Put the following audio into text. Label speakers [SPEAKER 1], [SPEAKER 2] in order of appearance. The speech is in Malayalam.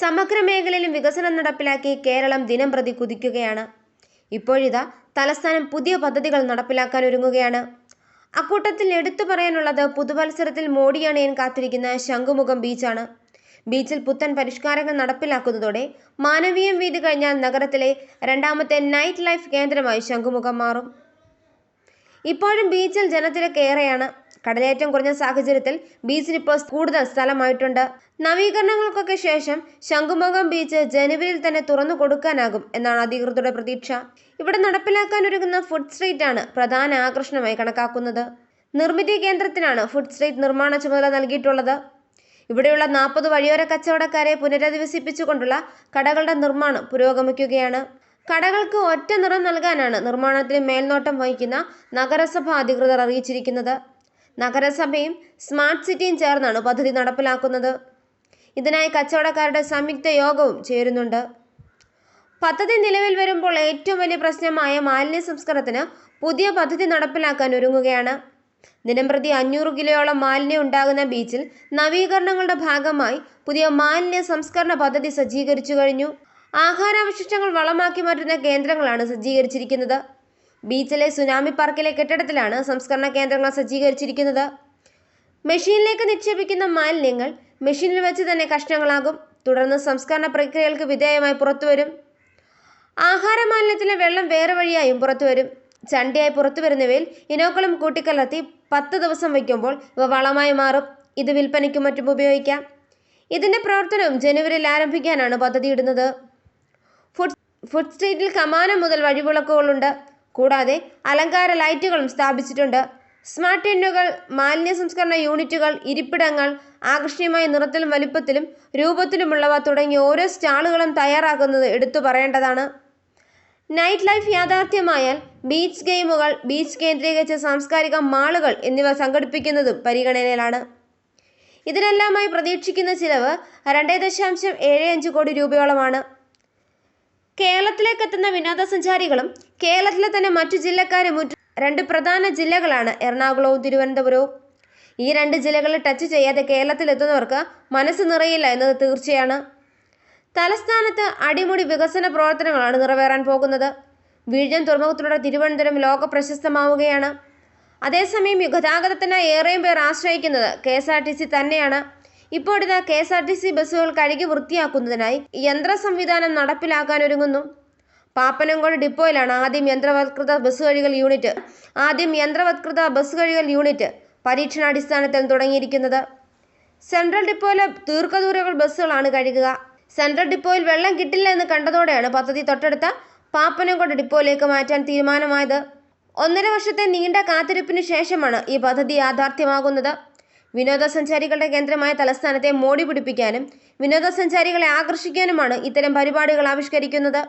[SPEAKER 1] സമഗ്ര മേഖലയിലും വികസനം നടപ്പിലാക്കി കേരളം ദിനംപ്രതി കുതിക്കുകയാണ്. ഇപ്പോഴിതാ തലസ്ഥാനം പുതിയ പദ്ധതികൾ നടപ്പിലാക്കാൻ ഒരുങ്ങുകയാണ്. അക്കൂട്ടത്തിൽ എടുത്തു പറയാനുള്ളത് പുതുവത്സരത്തിൽ മോടിയണയാൻ കാത്തിരിക്കുന്ന ശംഖുമുഖം ബീച്ചാണ്. ബീച്ചിൽ പുത്തൻ പരിഷ്കാരങ്ങൾ നടപ്പിലാക്കുന്നതോടെ മാനവീയം വീതി കഴിഞ്ഞാൽ നഗരത്തിലെ രണ്ടാമത്തെ നൈറ്റ് ലൈഫ് കേന്ദ്രമായി ശംഖുമുഖം മാറും. ഇപ്പോഴും ബീച്ചിൽ ജനത്തിരക്ക് ഏറെയാണ്. കടലേറ്റം കുറഞ്ഞ സാഹചര്യത്തിൽ ബീച്ചിന് ഇപ്പോൾ കൂടുതൽ സ്ഥലമായിട്ടുണ്ട്. നവീകരണങ്ങൾക്കൊക്കെ ശേഷം ശംഖുമുഖം ബീച്ച് ജനുവരിയിൽ തന്നെ തുറന്നു കൊടുക്കാനാകും എന്നാണ് അധികൃതരുടെ പ്രതീക്ഷ. ഇവിടെ നടപ്പിലാക്കാനൊരുങ്ങുന്ന ഫുഡ് സ്ട്രീറ്റ് ആണ് പ്രധാന ആകർഷണമായി കണക്കാക്കുന്നത്. നിർമ്മിതി കേന്ദ്രത്തിനാണ് ഫുഡ് സ്ട്രീറ്റ് നിർമ്മാണ ചുമതല നൽകിയിട്ടുള്ളത്. ഇവിടെയുള്ള 40 വഴിയോര കച്ചവടക്കാരെ പുനരധിവസിപ്പിച്ചുകൊണ്ടുള്ള കടകളുടെ നിർമ്മാണം പുരോഗമിക്കുകയാണ്. കടകൾക്ക് ഒറ്റ നിറം നൽകാനാണ് നിർമ്മാണത്തിന് മേൽനോട്ടം വഹിക്കുന്ന നഗരസഭ അധികൃതർ അറിയിച്ചിരിക്കുന്നത്. നഗരസഭയും സ്മാർട്ട് സിറ്റിയും ചേർന്നാണ് പദ്ധതി നടപ്പിലാക്കുന്നത്. ഇതിനായി കച്ചവടക്കാരുടെ സംയുക്ത യോഗവും ചേരുന്നുണ്ട്. പദ്ധതി നിലവിൽ വരുമ്പോൾ ഏറ്റവും വലിയ പ്രശ്നമായ മാലിന്യ സംസ്കരണത്തിന് പുതിയ പദ്ധതി നടപ്പിലാക്കാൻ ഒരുങ്ങുകയാണ്. ദിനംപ്രതി 500 കിലോയോളം മാലിന്യം ഉണ്ടാകുന്ന ബീച്ചിൽ നവീകരണങ്ങളുടെ ഭാഗമായി പുതിയ മാലിന്യ സംസ്കരണ പദ്ധതി സജ്ജീകരിച്ചു കഴിഞ്ഞു. ആഹാരാവശിഷ്ടങ്ങൾ വളമാക്കി മാറ്റുന്ന കേന്ദ്രങ്ങളാണ് സജ്ജീകരിച്ചിരിക്കുന്നത്. ബീച്ചിലെ സുനാമി പാർക്കിലെ കെട്ടിടത്തിലാണ് സംസ്കരണ കേന്ദ്രങ്ങൾ സജ്ജീകരിച്ചിരിക്കുന്നത്. മെഷീനിലേക്ക് നിക്ഷേപിക്കുന്ന മാലിന്യങ്ങൾ മെഷീനിൽ വെച്ച് തന്നെ കഷ്ണങ്ങളാകും. തുടർന്ന് സംസ്കരണ പ്രക്രിയകൾക്ക് വിധേയമായി പുറത്തുവരും. ആഹാര മാലിന്യത്തിലെ വെള്ളം വേറെ വഴിയായും പുറത്തുവരും. ചണ്ടിയായി പുറത്തു വരുന്നവയിൽ ഇനോക്കുളം കൂട്ടിക്കലർത്തി 10 ദിവസം വയ്ക്കുമ്പോൾ ഇവ വളമായി മാറും. ഇത് വിൽപ്പനയ്ക്കും മറ്റും ഉപയോഗിക്കാം. ഇതിന്റെ പ്രവർത്തനവും ജനുവരിയിൽ ആരംഭിക്കാനാണ് പദ്ധതിയിടുന്നത്. ഫുഡ് സ്ട്രീറ്റിൽ കമാനം മുതൽ വഴിവിളക്കുകളുണ്ട്. കൂടാതെ അലങ്കാര ലൈറ്റുകളും സ്ഥാപിച്ചിട്ടുണ്ട്. സ്മാർട്ട് ടിന്നുകൾ, മാലിന്യ സംസ്കരണ യൂണിറ്റുകൾ, ഇരിപ്പിടങ്ങൾ, ആകർഷണീയമായ നിറത്തിലും വലിപ്പത്തിലും രൂപത്തിലുമുള്ളവ തുടങ്ങി ഓരോ സ്റ്റാളുകളും തയ്യാറാക്കുന്നത് എടുത്തു പറയേണ്ടതാണ്. നൈറ്റ് ലൈഫ് യാഥാർത്ഥ്യമായാൽ ബീച്ച് ഗെയിമുകൾ, ബീച്ച് കേന്ദ്രീകരിച്ച സാംസ്കാരിക മാളുകൾ എന്നിവ സംഘടിപ്പിക്കുന്നതും പരിഗണനയിലാണ്. ഇതിനെല്ലാമായി പ്രതീക്ഷിക്കുന്ന ചിലവ് 2.75 കോടി രൂപയോളമാണ്. കേരളത്തിലേക്കെത്തുന്ന വിനോദസഞ്ചാരികളും കേരളത്തിലെ തന്നെ മറ്റു ജില്ലക്കാരും 2 പ്രധാന ജില്ലകളാണ് എറണാകുളവും തിരുവനന്തപുരവും. ഈ 2 ജില്ലകളിൽ ടച്ച് ചെയ്യാതെ കേരളത്തിലെത്തുന്നവർക്ക് മനസ്സ് നിറയില്ല എന്നത് തീർച്ചയാണ്. തലസ്ഥാനത്ത് അടിമുടി വികസന പ്രവർത്തനങ്ങളാണ് നിറവേറാൻ പോകുന്നത്. വിഴിഞ്ഞം തുറമുഖത്തിലൂടെ തിരുവനന്തപുരം ലോക പ്രശസ്തമാവുകയാണ്. അതേസമയം ഗതാഗതത്തിനായി ഏറെയും പേർ ആശ്രയിക്കുന്നത് KSRTC തന്നെയാണ്. ഇപ്പോഴിതാ KSRTC ബസ്സുകൾ കഴുകി വൃത്തിയാക്കുന്നതിനായി യന്ത്ര സംവിധാനം നടപ്പിലാക്കാനൊരുങ്ങുന്നു. പാപ്പനംകോട് ഡിപ്പോയിലാണ് ആദ്യം യന്ത്രവത്കൃത ബസ് കഴുകൽ യൂണിറ്റ് പരീക്ഷണാടിസ്ഥാനത്തിൽ തുടങ്ങിയിരിക്കുന്നത്. സെൻട്രൽ ഡിപ്പോയിലെ ദീർഘദൂര ബസ്സുകളാണ് കഴുകുക. സെൻട്രൽ ഡിപ്പോയിൽ വെള്ളം കിട്ടില്ല എന്ന് കണ്ടതോടെയാണ് പദ്ധതി തൊട്ടടുത്ത പാപ്പനംകോട് ഡിപ്പോയിലേക്ക് മാറ്റാൻ തീരുമാനമായത്. 1.5 വർഷത്തെ നീണ്ട കാത്തിരിപ്പിന് ശേഷമാണ് ഈ പദ്ധതി യാഥാർത്ഥ്യമാകുന്നത്. വിനോദസഞ്ചാരികളുടെ കേന്ദ്രമായ തലസ്ഥാനത്തെ മോടി പിടിപ്പിക്കാനും വിനോദസഞ്ചാരികളെ ആകർഷിക്കാനുമാണ് ഇത്തരം പരിപാടികൾ ആവിഷ്കരിക്കുന്നത്.